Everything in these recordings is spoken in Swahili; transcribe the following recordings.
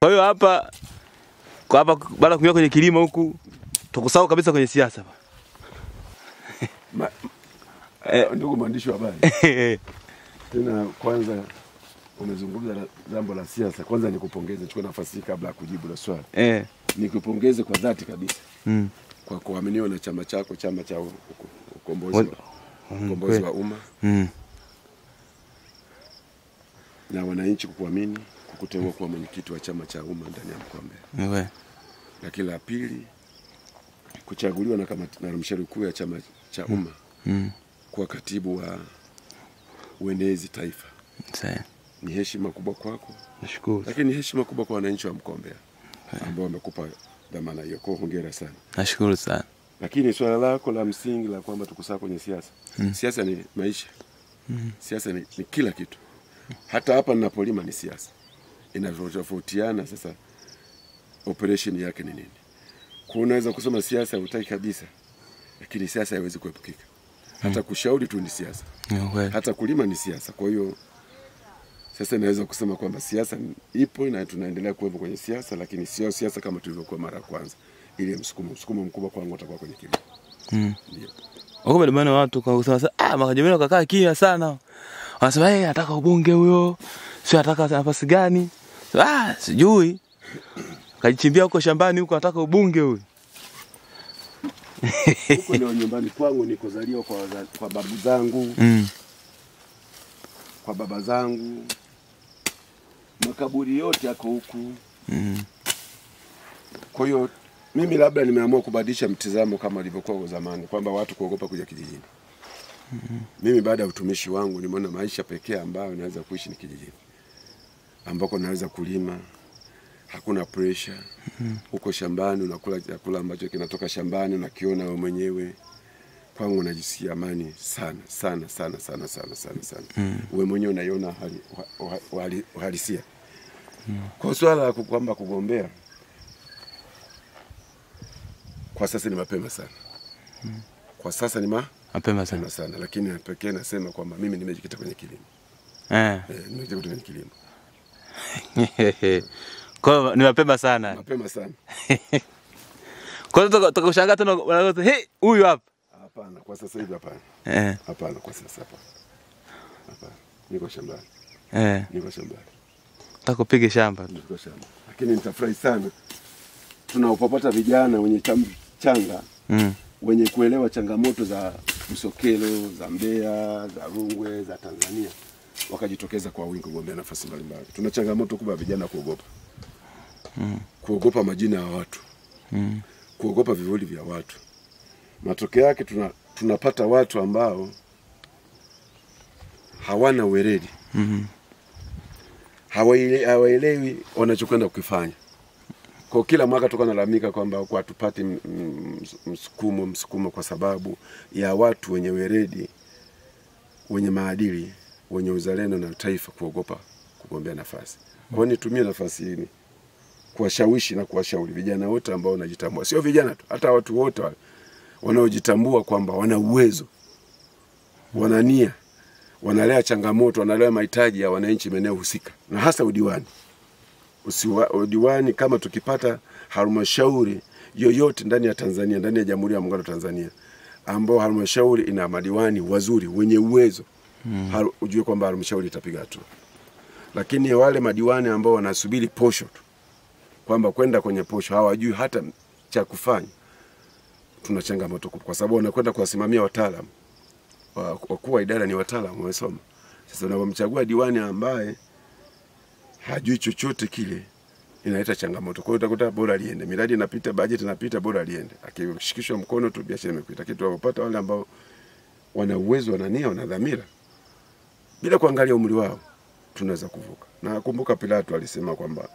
Kwa hiyo hapa baada ya kuingia kwenye kilimo huku tukusahau kabisa kwenye siasa. Ndugu mwandishi wa habari. Tena kwanza umezungumza jambo la siasa. Kwanza nikupongeze, chukua nafasi kabla ya kujibu la swali. Nikupongeze kwa dhati kabisa. Kwa kuaminiwa na chama chako, chama cha ukombozi wa umma. Na wananchi kukuamini, kukuteua kuwa mwenyekiti wa chama cha umma ndani ya mkoa wa Mbeya. Lakini la pili, kuchaguliwa na halmashauri kuu ya chama cha umma kuwa katibu wa uenezi taifa. Ni heshima kubwa kwako. Nashukuru. Lakini ni heshima kubwa kwa wananchi wa mkoa wa Mbeya ambao wamekupa dhamana hiyo. Kwa hongera sana. Nashukuru sana. Lakini swala lako la msingi la kwamba tukusahau kwenye siasa. Siasa ni maisha. Siasa ni kila kitu. Hata hapa ninapolima ni siasa. Inatofautiana sasa operation yake ni nini. Kwa unaweza kusema siasa hutaki kabisa, lakini siasa haiwezi kuepukika. Hata kushauri tu ni siasa. Hata kulima ni siasa. Kwa hiyo sasa naweza kusema kwamba siasa ipo na tunaendelea kuwepo kwenye siasa, lakini sio siasa kama tulivyokuwa mara ya kwanza. Ile msukumo mkubwa kwangu utakuwa kwenye kilimo. Ndio. Wako bado watu kwa kusema Makajabeno kakaa kia sana. Wanasema anataka ubunge huyo. Sio anataka nafasi gani? Sijui. Kajichimbia huko shambani huko anataka ubunge huyo. Huko ndio nyumbani kwangu nikozaliwa kwa babu zangu. Kwa baba zangu. Makaburi yote yako huku. Kwa hiyo mimi labda nimeamua kubadilisha mtazamo kama ilivyokuwa zamani kwamba watu kuogopa kuja kijijini. Mimi baada ya utumishi wangu nimeona maisha pekee ambayo naweza kuishi ni kijijini. Ambako naweza kulima, hakuna pressure. Uko shambani unakula chakula ambacho kinatoka shambani unakiona wewe mwenyewe. Kwangu najisikia amani sana sana sana sana sana sana sana. Wewe mwenyewe unaiona uhalisia. Kwa swala la kwamba kugombea kwa sasa ni mapema sana. Kwa sasa ni mapema sana, lakini pekee nasema kwamba mimi nimejikita kwenye kilimo. Nimejikita kwenye kilimo. Kwa hiyo ni mapema sana. Mapema sana. Kwa hiyo tukakushangaa tena huyu hapa. Hapana, kwa sasa hivi hapana. Hapana, kwa sasa hapana. Hapana. Niko shambani. Niko shambani. Takupige shamba. Niko shamba. Lakini nitafurahi sana tunaopopata vijana wenye changa wenye kuelewa changamoto za Busokelo, za Mbeya, za Rungwe, za Tanzania wakajitokeza kwa wingi kugombea nafasi mbalimbali. Tuna changamoto kubwa vijana kuogopa. Kuogopa majina ya watu. Kuogopa vivuli vya watu. Matokeo yake tunapata watu ambao hawana uweredi. Hawaelewi wanachokwenda kukifanya. Kwa kila mwaka tukanalamika kwamba kwa tupate msukumo kwa sababu ya watu wenye weredi, wenye maadili, wenye uzalendo na taifa kuogopa kugombea nafasi. Kwa hiyo nitumie nafasi hii kuwashawishi na kuwashauri vijana wote ambao wanajitambua. Sio vijana tu, hata watu wote wanaojitambua kwamba wana uwezo, wana nia, wanalea changamoto, wanalea mahitaji ya wananchi maeneo husika. Na hasa udiwani. Udiwani kama tukipata halmashauri yoyote ndani ya Tanzania, ndani ya Jamhuri ya Muungano wa Tanzania, ambao halmashauri ina madiwani wazuri wenye uwezo, ujue kwamba halmashauri itapiga hatua. Lakini wale madiwani ambao wanasubiri posho tu, kwamba kwenda kwenye posho hawajui hata cha kufanya, tuna changamoto kubwa kwa sababu wanakwenda kuwasimamia wataalamu. Wakuu wa idara ni wataalamu wamesoma. Sasa unapomchagua diwani ambaye hajui chochote kile, inaleta changamoto. Kwa hiyo utakuta bora aliende. Miradi inapita, budget inapita, bora aliende. Akishikishwa mkono tu biashara imekuita. Kitu tunapata wale ambao wana uwezo, wana nia, wana dhamira, bila kuangalia umri wao, tunaweza kuvuka. Na nakumbuka Pilato alisema kwamba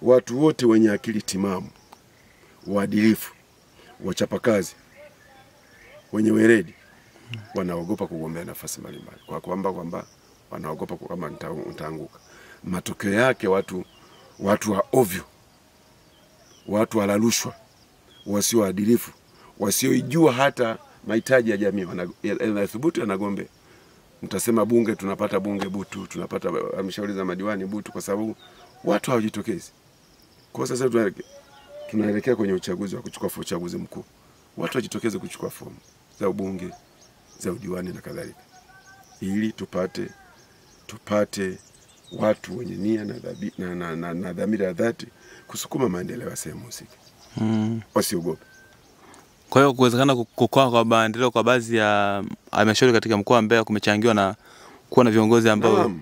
watu wote wenye akili timamu, waadilifu, wachapakazi, wenye weredi wanaogopa kugombea nafasi mbalimbali. Kwa kwamba wanaogopa kama nitaanguka. Matokeo yake watu wa ovyo, watu walalushwa, wasio waadilifu, wasiojua hata mahitaji ya jamii wanathubutu wanagombea. Mtasema bunge, tunapata bunge butu, tunapata halmashauri za madiwani butu kwa sababu watu hawajitokezi. Kwa sasa tunaelekea kwenye uchaguzi wa kuchukua uchaguzi mkuu. Watu wajitokeze kuchukua fomu za ubunge, za udiwani na kadhalika, ili tupate watu wenye nia na dhamira ya dhati kusukuma maendeleo ya sehemu husika. Wasiogope. Kwa hiyo kuwezekana kukua kwa maendeleo kwa baadhi ya halmashauri katika mkoa wa Mbeya kumechangiwa na kuwa na viongozi ambao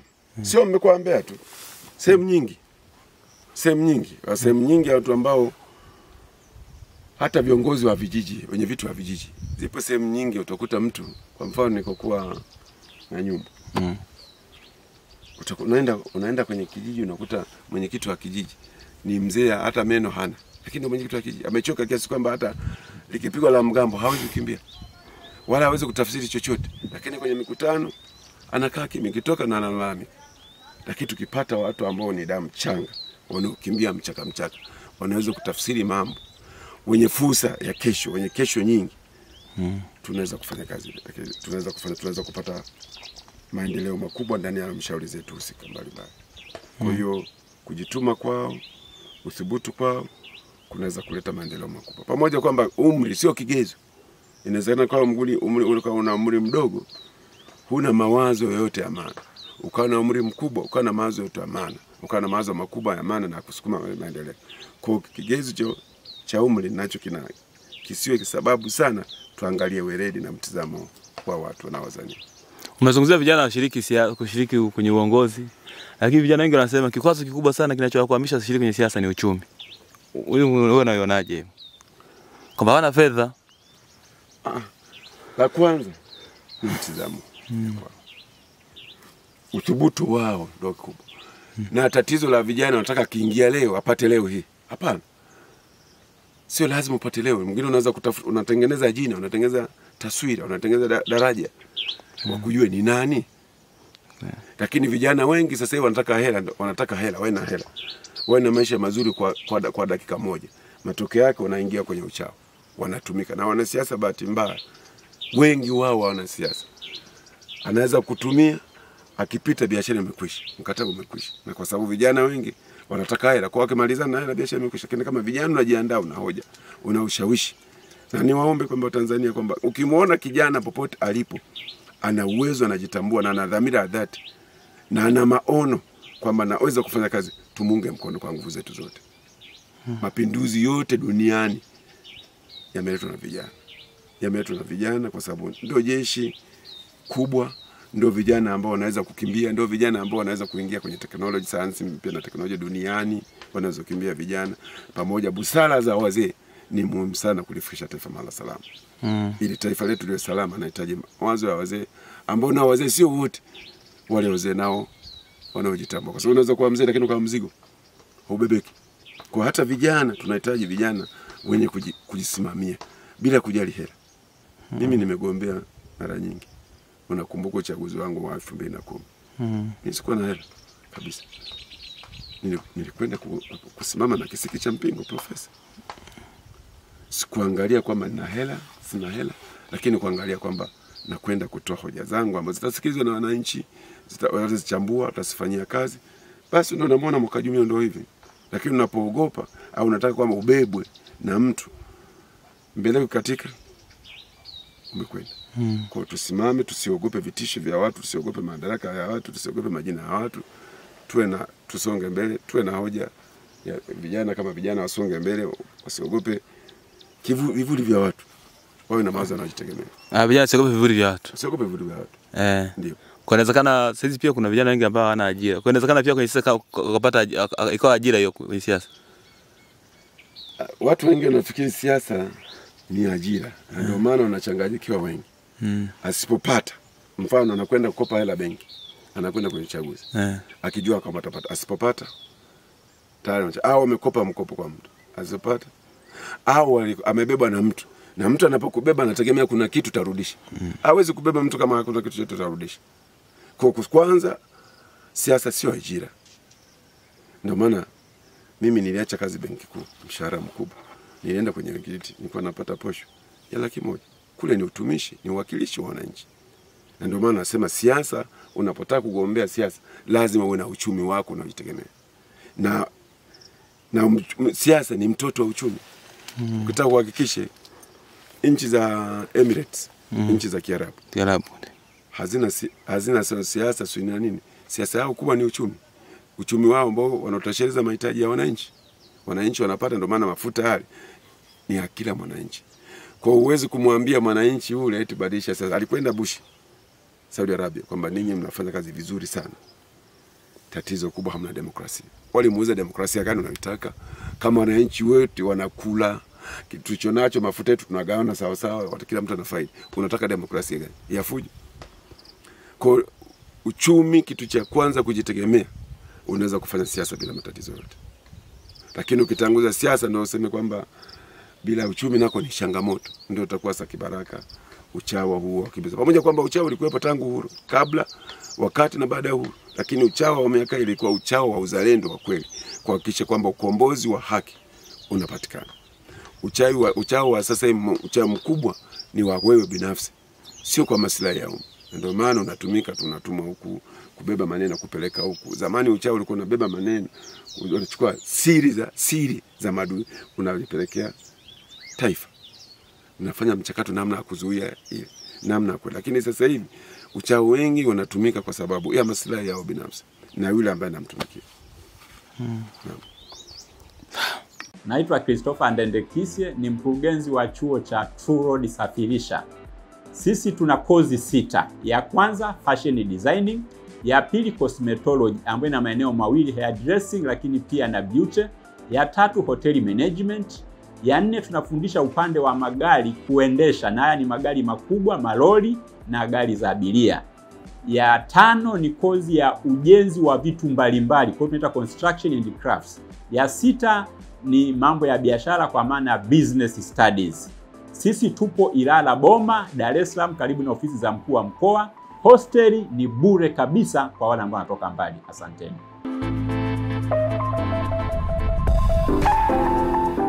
sio mkoa wa Mbeya tu. Sehemu nyingi watu ambao hata viongozi wa vijiji, wenye vitu wa vijiji. Zipo sehemu nyingi utakuta mtu, kwa mfano nikokuwa na nyumba. Unaenda kwenye kijiji unakuta mwenyekiti wa kijiji ni mzee hata meno hana. Lakini mwenyekiti wa kijiji amechoka kiasi kwamba hata likipigwa la mgambo hawezi kukimbia. Wala hawezi kutafsiri chochote. Lakini kwenye mikutano anakaa kimya, kitoka na analalamika. Lakini tukipata watu ambao ni damu changa, wanaokimbia mchaka, wanaweza kutafsiri mambo, wenye fursa ya kesho, wenye kesho nyingi, tunaweza kufanya kazi, tunaweza kupata maendeleo makubwa ndani ya halmashauri zetu husika mbalimbali. Kwa hiyo kujituma kwao, uthubutu kwao kunaweza kuleta maendeleo makubwa. Pamoja kwamba umri sio kigezo. Inawezekana kwa una umri mdogo, huna mawazo yoyote ya maana. Ukawa na umri mkubwa, ukawa na mawazo yote ya maana. Ukawa na mawazo makubwa ya maana na kusukuma maendeleo. Kwa kigezo cha umri nacho kisiwe kisababu sana, tuangalie weledi na mtizamo wa watu wanaowazania. Umezungumzia vijana kushiriki kwenye uongozi. Lakini vijana wengi wanasema kikwazo kikubwa sana kinachowakwamisha kushiriki kwenye siasa ni uchumi. Wewe unaionaje? Kwamba hawana fedha. La kwanza ni mtizamo. Uthubutu wao ndio kubwa. Na tatizo la vijana wanataka kiingia leo, apate leo hii. Hapana. Sio lazima upate leo. Mwingine unaweza kutafuta, unatengeneza jina, unatengeneza taswira, unatengeneza daraja wa kujua ni nani. Lakini vijana wengi sasa hivi wanataka hela, wawe na hela. Wawe na maisha mazuri kwa dakika moja. Matokeo yake wanaingia kwenye uchawi. Wanatumika na wanasiasa, bahati mbaya wengi wao wanasiasa. Anaweza kutumia, akipita biashara imekwisha, mkataba umekwisha. Na kwa sababu vijana wengi wanataka hela, kwa wakimalizana na hela biashara imekwisha. Lakini kama vijana unajiandaa, una hoja, una ushawishi. Na niwaombe kwamba Tanzania kwamba ukimuona kijana popote alipo, ana uwezo, anajitambua na ana dhamira ya dhati na ana maono kwamba naweza kufanya kazi, tumunge mkono kwa nguvu zetu zote. Mapinduzi yote duniani yameletwa na vijana. Yameletwa na vijana kwa sababu ndio jeshi kubwa, ndio vijana ambao wanaweza kukimbia, ndio vijana ambao wanaweza kuingia kwenye teknolojia, sayansi mpya na teknolojia duniani, wanaweza kukimbia vijana. Pamoja busara za wazee ni muhimu sana kulifikisha taifa mahali salama. Ili taifa letu liwe salama, nahitaji mawazo ya wazee ambao na wazee sio wote. Wale wazee nao wanaojitambua. Kwa sababu unaweza kuwa mzee lakini ukawa mzigo, hubebeki. Kwa hata vijana tunahitaji vijana wenye kujisimamia bila kujali hela. Mimi nimegombea mara nyingi. Unakumbuka uchaguzi wangu wa 2010. Mimi sikuwa na hela kabisa. Nilikwenda kusimama na kisiki cha mpingo profesa. Sikuangalia kwamba nina hela, sina hela, lakini kuangalia kwamba nakwenda kutoa hoja zangu ambazo zitasikizwa na wananchi, watazichambua, watasifanyia kazi. Basi ndio unaona mwaka jumla ndio hivi. Lakini unapoogopa au unataka kwamba ubebwe na mtu mbele katika umekwenda. Kwa tusimame, tusiogope vitisho vya watu, tusiogope madaraka ya watu, tusiogope majina ya watu. Tusonge mbele, tuwe na hoja ya vijana kama vijana wasonge mbele, wasiogope vivuli vya watu. Wawe na mawazo yanayojitegemea. Vijana wasiogope vivuli vya watu. Wasiogope vivuli vya watu. Ndio. Kwa inawezekana sasa pia kuna vijana wengi ambao hawana ajira. Kwa inawezekana pia kwenye siasa ukapata ikawa ajira hiyo kwenye siasa. Watu wengi wanafikiri siasa ni ajira. Ndio maana wanachanganyikiwa wengi. Asipopata, mfano anakwenda kukopa hela benki, anakwenda kwenye uchaguzi. Akijua kama atapata, asipopata tayari au amekopa mkopo kwa mtu. Asipopata au amebeba na mtu. Na mtu anapokubeba anategemea kuna kitu tarudisha. Hawezi kubeba mtu kama hakuna kitu chochote tarudisha. Kwa kwanza siasa sio ajira. Ndio maana mimi niliacha kazi benki kuu, mshahara mkubwa. Nilienda kwenye kijiji, nilikuwa napata posho ya 100,000. Kule ni utumishi, ni uwakilishi wa wananchi. Na ndio maana nasema siasa, unapotaka kugombea siasa, lazima uwe na uchumi wako unaojitegemea. na siasa ni mtoto wa uchumi. Ukitaka kuhakikisha nchi za Emirates, nchi za Kiarabu hazina siasa sio nini, siasa yao kubwa ni uchumi. Uchumi wao ambao wanatosheleza mahitaji ya wananchi. Wananchi wanapata, ndio maana mafuta hali ni ya kila mwananchi. Kwa uwezo kumwambia mwananchi ule eti badilisha sasa. Alikwenda Bush Saudi Arabia kwamba ninyi mnafanya kazi vizuri sana. Tatizo kubwa hamna demokrasia. Walimuuliza demokrasia gani unayotaka? Kama wananchi wote wanakula kitu tulichonacho, mafuta yetu tunagawana sawa sawa, kila mtu anafaidi. Unataka demokrasia gani? Ya fujo. Kwa uchumi kitu cha kwanza kujitegemea, unaweza kufanya siasa bila matatizo yote. Lakini ukitanguza siasa ndio useme kwamba bila uchumi nako ni changamoto, ndio utakuwa kibaraka uchawa huo kibisa. Pamoja kwamba uchawa ulikuwepo tangu uhuru, kabla, wakati na baada ya uhuru, lakini uchawa wa miaka ilikuwa uchawa wa uzalendo wa kweli, kuhakikisha kwamba ukombozi wa haki unapatikana. Uchawa wa sasa hivi, uchawa mkubwa ni wa wewe binafsi, sio kwa maslahi ya umma. Ndio maana unatumika, tunatumwa huku kubeba maneno kupeleka huku. Zamani uchawi ulikuwa unabeba maneno, unachukua siri za madui unalipelekea taifa. Unafanya mchakato namna ya kuzuia ile namna kwa. Lakini sasa hivi uchawi wengi unatumika kwa sababu ya maslahi yao binafsi na yule ambaye anamtumikia. Naitwa Christopher Ndendekisye, ni mkurugenzi wa chuo cha True Road Safirisha. Sisi tuna kozi 6. Ya kwanza fashion designing, ya pili cosmetology ambayo ina maeneo mawili, hair dressing lakini pia na beauty, ya tatu hotel management, ya 4 tunafundisha upande wa magari kuendesha, na haya ni magari makubwa, malori na gari za abiria. Ya 5 ni kozi ya ujenzi wa vitu mbalimbali, kwa hiyo tunaita construction and crafts. Ya 6 ni mambo ya biashara kwa maana business studies. Sisi tupo Ilala Boma, Dar es Salaam, karibu na ofisi za mkuu wa mkoa. Hosteli ni bure kabisa kwa wale ambao wanatoka mbali. Asanteni.